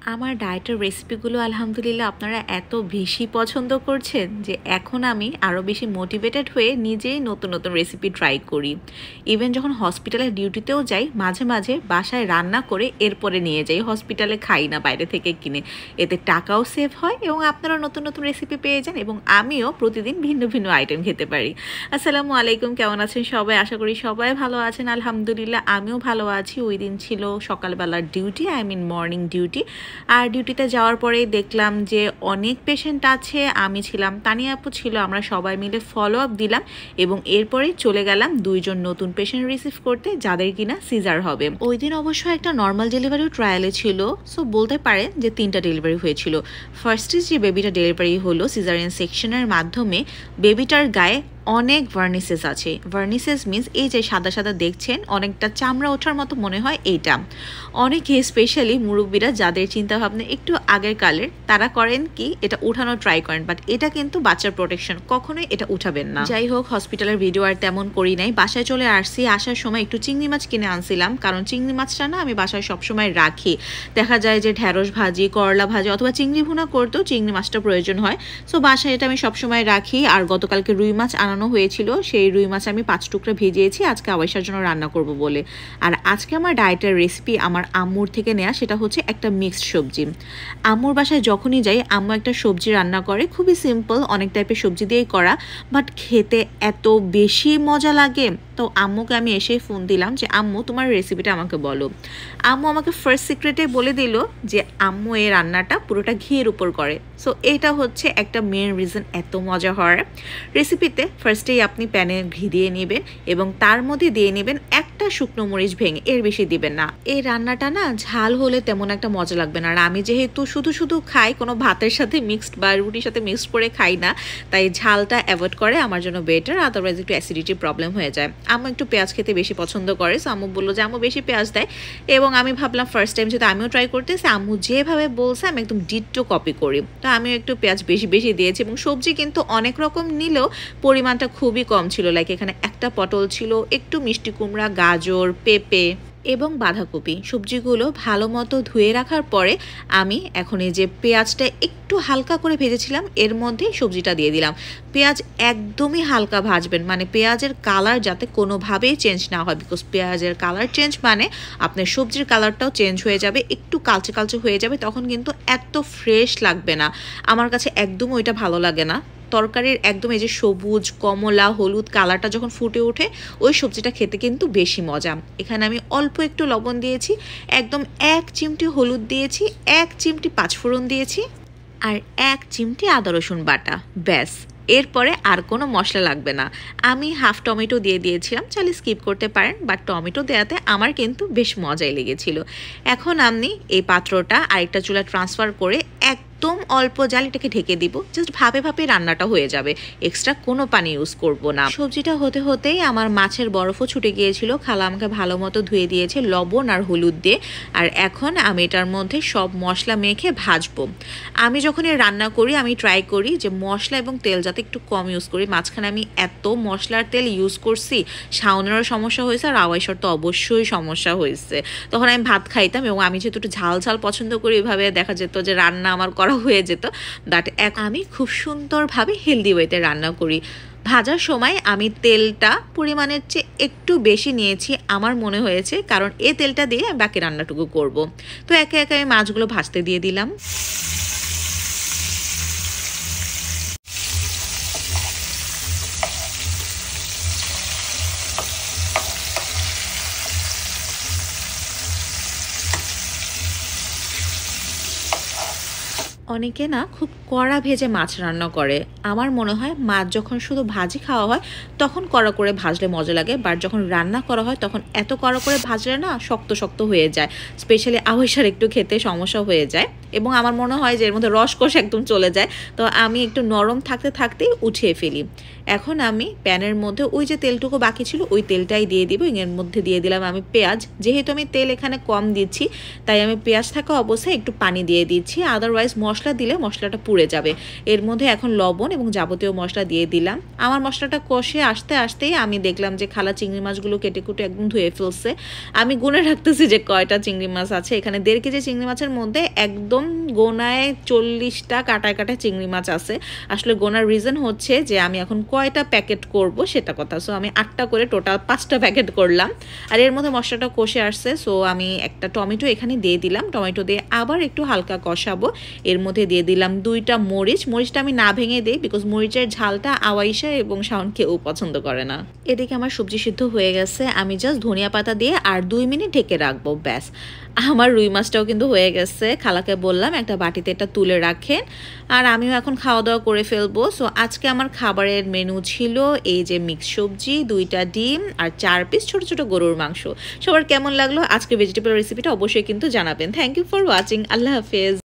আমার ডায়েটের রেসিপিগুলো আলহামদুলিল্লাহ আপনারা এত বেশি পছন্দ করছেন যে এখন আমি আরও বেশি মোটিভেটেড হয়ে নিজেই নতুন নতুন রেসিপি ট্রাই করি। ইভেন যখন হসপিটালে ডিউটিতেও যাই মাঝে মাঝে বাসায় রান্না করে এরপরে নিয়ে যাই, হসপিটালে খাই না বাইরে থেকে কিনে। এতে টাকাও সেভ হয় এবং আপনারা নতুন নতুন রেসিপি পেয়ে যান এবং আমিও প্রতিদিন ভিন্ন ভিন্ন আইটেম খেতে পারি। আসসালামু আলাইকুম, কেমন আছেন সবাই? আশা করি সবাই ভালো আছেন। আলহামদুলিল্লাহ আমিও ভালো আছি। ওই দিন ছিল সকালবেলার ডিউটি, মর্নিং ডিউটি। আর ডিউটিতে যাওয়ার পরেই দেখলাম যে অনেক পেশেন্ট আছে, আমি ছিলাম, তানিয়া আপু ছিল, আমরা সবাই মিলে ফলো আপ দিলাম এবং এরপরেই চলে গেলাম দুইজন নতুন পেশেন্ট রিসিভ করতে যাদের কিনা সিজার হবে। ওই দিন অবশ্য একটা নর্মাল ডেলিভারিও ট্রায়ালে ছিল, সো বলতে পারেন যে 3টা ডেলিভারি হয়েছিল। ফার্স্টে যে বেবিটা ডেলিভারি হলো সিজারিয়ান সেকশনের মাধ্যমে, বেবিটার গায়ে অনেক ভার্নিসেস আছে। ভার্নিসেস মিন্স এই যে সাদা সাদা দেখছেন অনেকটা চামড়া ওঠার মতো মনে হয় এইটা। অনেকে স্পেশালি মুরব্বীরা যাদের চিন্তাভাবনা একটু আগের কালের তারা করেন কি এটা উঠানো ট্রাই করেন, বাট এটা কিন্তু বাচ্চার প্রোটেকশন, কখনোই এটা উঠাবেন না। যাই হোক, হসপিটালের ভিডিও আর তেমন করি নাই, বাসায় চলে আসছি। আসার সময় একটু চিংড়ি মাছ কিনে আনছিলাম, কারণ চিংড়ি মাছটা না আমি বাসায় সবসময় রাখি। দেখা যায় যে ঢেঁড়স ভাজি, করলা ভাজি অথবা চিংড়ি ভুনা করতেও চিংড়ি মাছটা প্রয়োজন হয়, সো বাসায় এটা আমি সবসময় রাখি। আর গতকালকে রুই মাছ আনানো হয়েছিল, সেই রুই মাছ আমি 5 টুকরা ভেজিয়েছি আজকে আওয়াইশার জন্য রান্না করব বলে। আর আজকে আমার ডায়েটের রেসিপি আমার আম্মুর থেকে নেওয়া, সেটা হচ্ছে একটা মিক্সড সবজি। আম্মুর বাসায় যখনই যাই আম্মু একটা সবজি রান্না করে, খুবই সিম্পল, অনেক টাইপের সবজি দিয়েই করা, বাট খেতে এত বেশি মজা লাগে। তো আম্মুকে আমি এসেই ফোন দিলাম যে আম্মু তোমার রেসিপিটা আমাকে বলো। আম্মু আমাকে ফার্স্ট সিক্রেটে বলে দিল যে আম্মু এই রান্নাটা পুরোটা ঘিয়ের উপর করে। সো এইটা হচ্ছে একটা মেন রিজন এত মজা হওয়ার। রেসিপিতে ফার্স্টেই আপনি প্যানে ঘি দিয়ে নেবেন এবং তার মধ্যে দিয়ে নেবেন একটা শুকনো মরিচ ভেঙে, এর বেশি দিবেন না। এই রান্নাটা না ঝাল হলে তেমন একটা মজা লাগবে না। আর আমি যেহেতু শুধু শুধু খাই, কোনো ভাতের সাথে মিক্সড বা রুটির সাথে মিক্সড করে খাই না, তাই ঝালটা অ্যাভয়েড করে আমার জন্য বেটার, আদারওয়াইজ একটু অ্যাসিডিটি প্রবলেম হয়ে যায়। আম্মু একটু পেঁয়াজ খেতে বেশি পছন্দ করে, সো আম্মু বললো যে আম্মু বেশি পেঁয়াজ দেয়। এবং আমি ভাবলাম ফার্স্ট টাইম যেহেতু আমিও ট্রাই করতেছি, আম্মু যেভাবে বলছে আমি একদম ডিটটো কপি করি। তো আমিও একটু পেঁয়াজ বেশি বেশি দিয়েছি এবং সবজি কিন্তু অনেক রকম নিলেও পরিমাণটা খুবই কম ছিল। লাইক এখানে একটা পটল ছিল, একটু মিষ্টি কুমড়া, গাজর, পেঁপে এবং বাঁধাকপি। সবজিগুলো ভালো মতো ধুয়ে রাখার পরে আমি এখন এই যে পেঁয়াজটা একটু হালকা করে ভেজেছিলাম এর মধ্যে সবজিটা দিয়ে দিলাম। পেঁয়াজ একদমই হালকা ভাজবেন, মানে পেঁয়াজের কালার যাতে কোনোভাবেই চেঞ্জ না হয়, বিকজ পেঁয়াজের কালার চেঞ্জ মানে আপনার সবজির কালারটাও চেঞ্জ হয়ে যাবে, একটু কালচে কালচে হয়ে যাবে, তখন কিন্তু এত ফ্রেশ লাগবে না। আমার কাছে একদম ওইটা ভালো লাগে না। তরকারির একদম এই যে সবুজ, কমলা, হলুদ কালারটা যখন ফুটে ওঠে ওই সবজিটা খেতে কিন্তু বেশি মজা। এখানে আমি অল্প একটু লবণ দিয়েছি, একদম 1 চিমটি হলুদ দিয়েছি, 1 চিমটি পাঁচফোড়ন দিয়েছি আর 1 চিমটি আদা রসুন বাটা, ব্যাস। এরপরে আর কোনো মশলা লাগবে না। আমি হাফ টমেটো দিয়ে দিয়েছিলাম, চাইলে স্কিপ করতে পারেন, বাট টমেটো দেওয়াতে আমার কিন্তু বেশ মজাই লেগেছিল। এখন আমি এই পাত্রটা আরেকটা চুলা ট্রান্সফার করে একদম অল্প জাল এটাকে ঢেকে দিব, জাস্ট ভাপে ভাপে রান্নাটা হয়ে যাবে, এক্সট্রা কোনো পানি ইউজ করব না। সবজিটা হতে হতেই আমার মাছের বরফও ছুটে গিয়েছিল, খালা আমাকে ভালো মতো ধুয়ে দিয়েছে লবণ আর হলুদ দিয়ে। আর এখন আমি এটার মধ্যে সব মশলা মেখে ভাজবো। আমি যখন রান্না করি আমি ট্রাই করি যে মশলা এবং তেল যাতে একটু কম ইউজ করি। মাঝখানে আমি এত মশলার তেল ইউজ করছি, শাওনেরও সমস্যা হয়েছে আর আওয়াইশার তো অবশ্যই সমস্যা হয়েছে। তখন আমি ভাত খাইতাম এবং আমি যেহেতু একটু ঝাল ঝাল পছন্দ করি, এভাবে দেখা যেত যে রান্না আমার করা হয়ে যেত। বাট আমি খুব সুন্দরভাবে হেলদি ওয়েতে রান্না করি। ভাজার সময় আমি তেলটা পরিমাণের চেয়ে একটু বেশি নিয়েছি আমার মনে হয়েছে, কারণ এই তেলটা দিয়ে আমি বাকি রান্নাটুকু করব। তো একে একে আমি মাছগুলো ভাজতে দিয়ে দিলাম। অনেকে না খুব কড়া ভেজে মাছ রান্না করে। আমার মনে হয় মাছ যখন শুধু ভাজি খাওয়া হয় তখন কড়া করে ভাজলে মজা লাগে, বাট যখন রান্না করা হয় তখন এত কড়া করে ভাজলে না শক্ত শক্ত হয়ে যায়, স্পেশালি আওয়াইশার একটু খেতে সমস্যা হয়ে যায় এবং আমার মনে হয় যে এর মধ্যে রসকস একদম চলে যায়। তো আমি একটু নরম থাকতে থাকতেই উঠিয়ে ফেলি। এখন আমি প্যানের মধ্যে ওই যে তেলটুকু বাকি ছিল ওই তেলটাই দিয়ে দিব। এর মধ্যে দিয়ে দিলাম আমি পেঁয়াজ। যেহেতু আমি তেল এখানে কম দিচ্ছি তাই আমি পেঁয়াজ থাকা অবস্থায় একটু পানি দিয়ে দিচ্ছি, আদারওয়াইজ মশলা মশলা দিলে মশলাটা পুড়ে যাবে। এর মধ্যে এখন লবণ এবং যাবতীয় মশলা দিয়ে দিলাম। আমার মশলাটা কষে আসতেই আমি দেখলাম যে খালা চিংড়ি মাছগুলো কেটে কুটে একদম ধুয়ে ফেলছে। আমি গুনে রাখতেছি যে কয়টা চিংড়ি মাছ আছে। এখানে 1.5 কেজি চিংড়ি মাছের মধ্যে একদম গোনায় 40টা কাটায় কাটায় চিংড়ি মাছ আছে। আসলে গোনার রিজন হচ্ছে যে আমি এখন কয়টা প্যাকেট করব সেটা কথা। সো আমি 8টা করে টোটাল 5টা প্যাকেট করলাম। আর এর মধ্যে মশলাটা কষে আসছে, সো আমি একটা টমেটো এখানে দিয়ে দিলাম। টমেটো দিয়ে আবার একটু হালকা কষাবো। এর মধ্যে দিয়ে দিলাম 2টা মরিচটা আমি না ভেঙে দিই, বিকজ মরিচের ঝালটা আওয়াইশা এবং শাওন কেউ পছন্দ করে না। এদিকে আমার সবজি সিদ্ধ হয়ে গেছে, আমি জাস্ট ধনিয়া পাতা দিয়ে আর 2 মিনিট ঢেকে রাখবো, ব্যাস। আমার রুই মাছটাও কিন্তু হয়ে গেছে। খালাকে বললাম একটা বাটিতে এটা তুলে রাখেন, আর আমিও এখন খাওয়া দাওয়া করে ফেলবো। সো আজকে আমার খাবারের মেনু ছিল এই যে মিক্স সবজি, 2টা ডিম আর 4 পিস ছোট ছোট গরুর মাংস। সবার কেমন লাগলো আজকে ভেজিটেবল রেসিপিটা অবশ্যই কিন্তু জানাবেন। Thank you for watching. আল্লাহ হাফেজ।